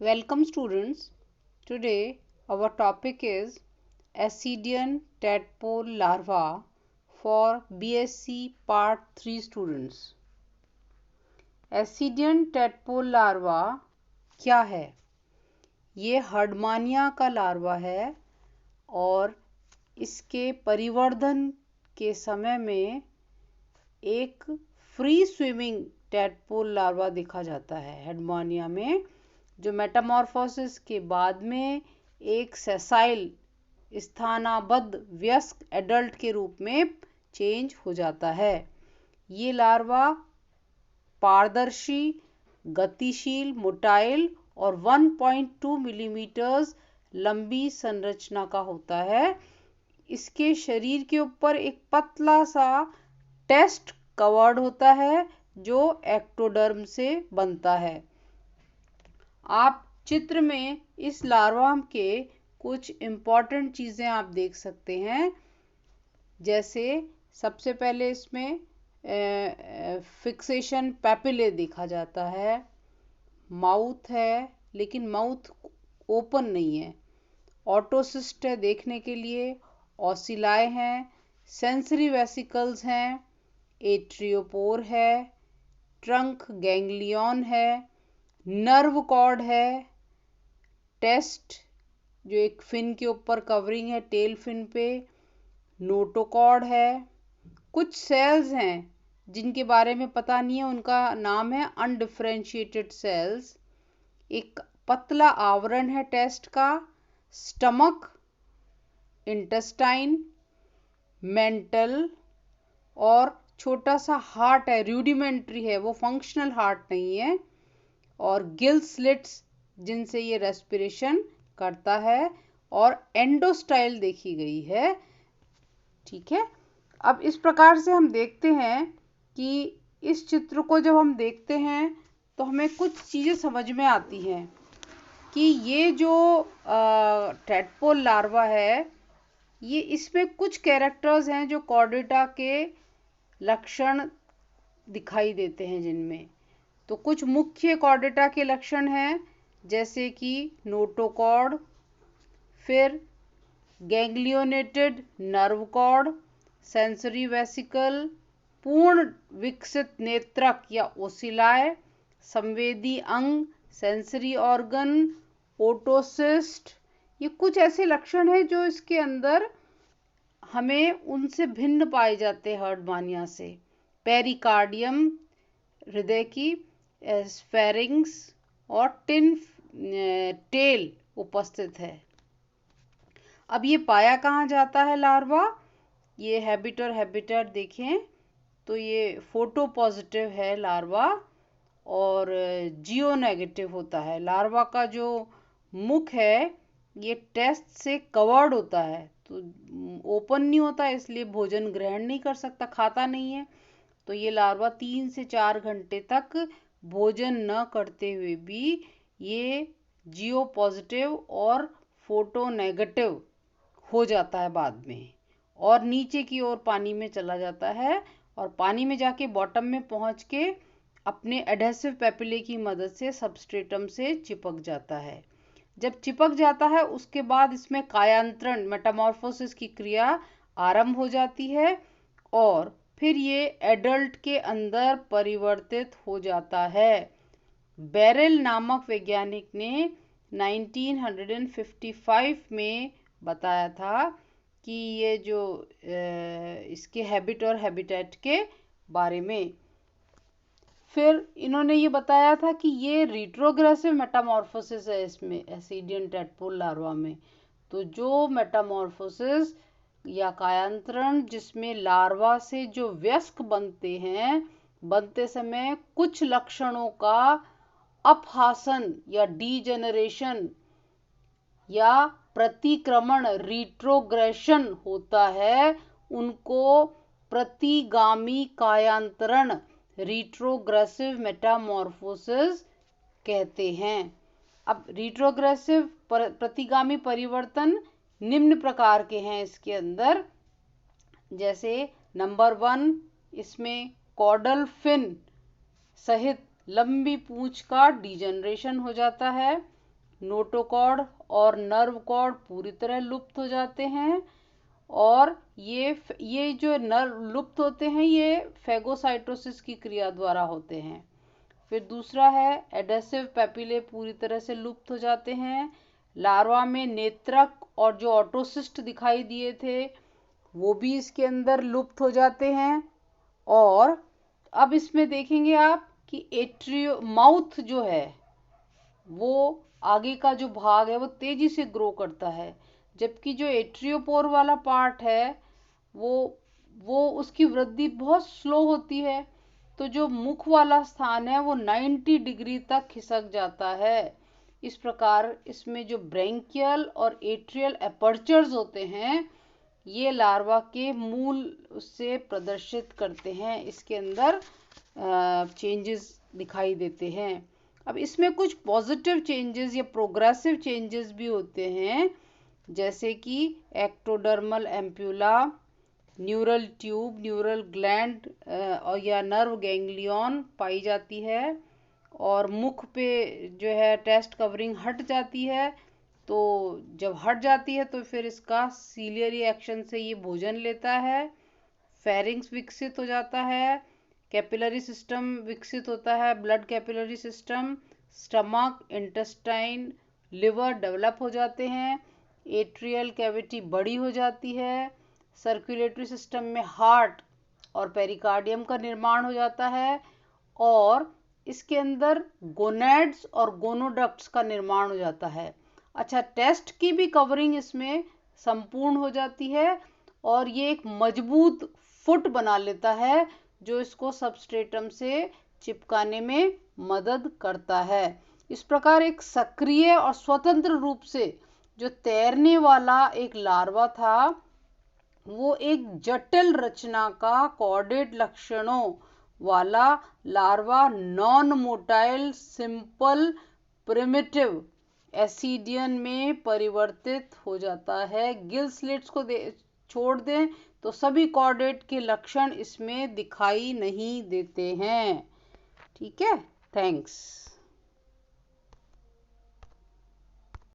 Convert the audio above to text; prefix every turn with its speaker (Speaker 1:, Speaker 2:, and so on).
Speaker 1: Welcome students. Today our topic is Ascidian tadpole larva for BSc Part 3 students. Ascidian tadpole larva क्या है? ये Herdmania का larva है और इसके परिवर्धन के समय में एक फ्री स्विमिंग टैडपोल लार्वा देखा जाता है हर्डमानिया में, जो मेटामॉर्फोसिस के बाद में एक सेसाइल स्थानाबद्ध वयस्क एडल्ट के रूप में चेंज हो जाता है। ये लार्वा पारदर्शी, गतिशील, मोटाइल और 1.2 मिलीमीटर्स लंबी संरचना का होता है। इसके शरीर के ऊपर एक पतला सा टेस्ट कवर्ड होता है जो एक्टोडर्म से बनता है। आप चित्र में इस लार्वा के कुछ इम्पॉर्टेंट चीज़ें आप देख सकते हैं, जैसे सबसे पहले इसमें फिक्सेशन पैपिले देखा जाता है, माउथ है लेकिन माउथ ओपन नहीं है, ऑटोसिस्ट है देखने के लिए, ऑसिलाए हैं, सेंसरी वेसिकल्स हैं, एट्रियोपोर है, ट्रंक गैंग्लियन है, नर्व कॉर्ड है, टेस्ट जो एक फिन के ऊपर कवरिंग है टेल फिन पे, नोटोकॉर्ड है, कुछ सेल्स हैं जिनके बारे में पता नहीं है, उनका नाम है अनडिफरेंशिएटेड सेल्स, एक पतला आवरण है टेस्ट का, स्टमक, इंटेस्टाइन, मेंटल और छोटा सा हार्ट है, रूडिमेंट्री है, वो फंक्शनल हार्ट नहीं है, और गिल स्लिट्स जिनसे ये रेस्पिरेशन करता है, और एंडोस्टाइल देखी गई है। ठीक है, अब इस प्रकार से हम देखते हैं कि इस चित्र को जब हम देखते हैं तो हमें कुछ चीज़ें समझ में आती हैं कि ये जो टैडपोल लार्वा है, ये इसमें कुछ कैरेक्टर्स हैं जो कॉर्डेटा के लक्षण दिखाई देते हैं जिनमें। तो कुछ मुख्य कॉर्डेटा के लक्षण हैं, जैसे कि नोटोकॉर्ड, फिर गैंग्लियोनेटेड नर्व कॉर्ड, सेंसरी वेसिकल, पूर्ण विकसित नेत्रक या ओसिलाए, संवेदी अंग, सेंसरी ऑर्गन, ओटोसिस्ट, ये कुछ ऐसे लक्षण हैं जो इसके अंदर हमें उनसे भिन्न पाए जाते हैं हर्डमानिया से। पेरिकार्डियम हृदय की, फेरिंग्स और टिन टेल उपस्थित है। अब ये पाया कहाँ जाता है लार्वा? ये हैबिट और हैबिटेट देखें तो ये फोटो पॉजिटिव है लार्वा और जियो नेगेटिव होता है। लार्वा का जो मुख है ये टेस्ट से कवर्ड होता है, तो ओपन नहीं होता, इसलिए भोजन ग्रहण नहीं कर सकता, खाता नहीं है। तो ये लार्वा 3 से 4 घंटे तक भोजन न करते हुए भी ये जियो पॉजिटिव और फोटो नेगेटिव हो जाता है बाद में, और नीचे की ओर पानी में चला जाता है और पानी में जाके बॉटम में पहुंच के अपने एडहेसिव पैपिले की मदद से सबस्ट्रेटम से चिपक जाता है। जब चिपक जाता है उसके बाद इसमें कायांतरण मेटामॉर्फोसिस की क्रिया आरंभ हो जाती है और फिर ये एडल्ट के अंदर परिवर्तित हो जाता है। बेरेल नामक वैज्ञानिक ने 1955 में बताया था कि ये जो इसके हैबिट और हैबिटेट के बारे में, फिर इन्होंने ये बताया था कि ये रिट्रोग्रेसिव मेटामॉर्फोसिस है इसमें, एसिडियन टैडपोल लार्वा में। तो जो मेटामॉर्फोसिस या कायांतरण जिसमें लार्वा से जो वयस्क बनते हैं, बनते समय कुछ लक्षणों का अपहासन या डीजेनरेशन या प्रतिक्रमण रिट्रोग्रेशन होता है, उनको प्रतिगामी कायांतरण रिट्रोग्रेसिव मेटामॉर्फोसिस कहते हैं। अब रिट्रोग्रेसिव प्रतिगामी परिवर्तन निम्न प्रकार के हैं इसके अंदर, जैसे नंबर 1, इसमें कॉर्डल फिन सहित लंबी पूंछ का डीजनरेशन हो जाता है। नोटोकॉर्ड और नर्व कॉर्ड पूरी तरह लुप्त हो जाते हैं। और ये जो नर्व लुप्त होते हैं ये फेगोसाइटोसिस की क्रिया द्वारा होते हैं। फिर दूसरा है एडेसिव पैपिले पूरी तरह से लुप्त हो जाते हैं। लार्वा में नेत्रक और जो ऑटोसिस्ट दिखाई दिए थे वो भी इसके अंदर लुप्त हो जाते हैं। और अब इसमें देखेंगे आप कि एट्रियो माउथ जो है वो आगे का जो भाग है वो तेजी से ग्रो करता है, जबकि जो एट्रियोपोर वाला पार्ट है वो उसकी वृद्धि बहुत स्लो होती है। तो जो मुख वाला स्थान है वो 90 डिग्री तक खिसक जाता है। इस प्रकार इसमें जो ब्रैंकियल और एट्रियल एपर्चर्स होते हैं ये लार्वा के मूल से प्रदर्शित करते हैं, इसके अंदर चेंजेस दिखाई देते हैं। अब इसमें कुछ पॉजिटिव चेंजेस या प्रोग्रेसिव चेंजेस भी होते हैं, जैसे कि ectodermal ampulla, neural tube, neural gland और या नर्व गैंग्लियन पाई जाती है। और मुख पे जो है टेस्ट कवरिंग हट जाती है। तो जब हट जाती है तो फिर इसका सीलियरी एक्शन से ये भोजन लेता है। फेरिंग्स विकसित हो जाता है, कैपिलरी सिस्टम विकसित होता है, blood capillary system, stomach, intestine, liver develop हो जाते हैं, एट्रियल कैविटी बड़ी हो जाती है, सर्कुलेटरी सिस्टम में हार्ट और पेरिकार्डियम का निर्माण हो जाता है, और इसके अंदर गोनैड्स और गोनोडक्ट्स का निर्माण हो जाता है। अच्छा, टेस्ट की भी कवरिंग इसमें संपूर्ण हो जाती है और ये एक मजबूत फुट बना लेता है जो इसको सबस्ट्रेटम से चिपकाने में मदद करता है। इस प्रकार एक सक्रिय और स्वतंत्र रूप से जो तैरने वाला एक लार्वा था वो एक जटिल रचना का कॉर्डेट लक्षणों वाला larva non motile simple primitive ascidian में परिवर्तित हो जाता है। गिल स्लिट्स को छोड़ दें तो सभी कॉर्डेट के लक्षण इसमें दिखाई नहीं देते हैं। ठीक है, थैंक्स।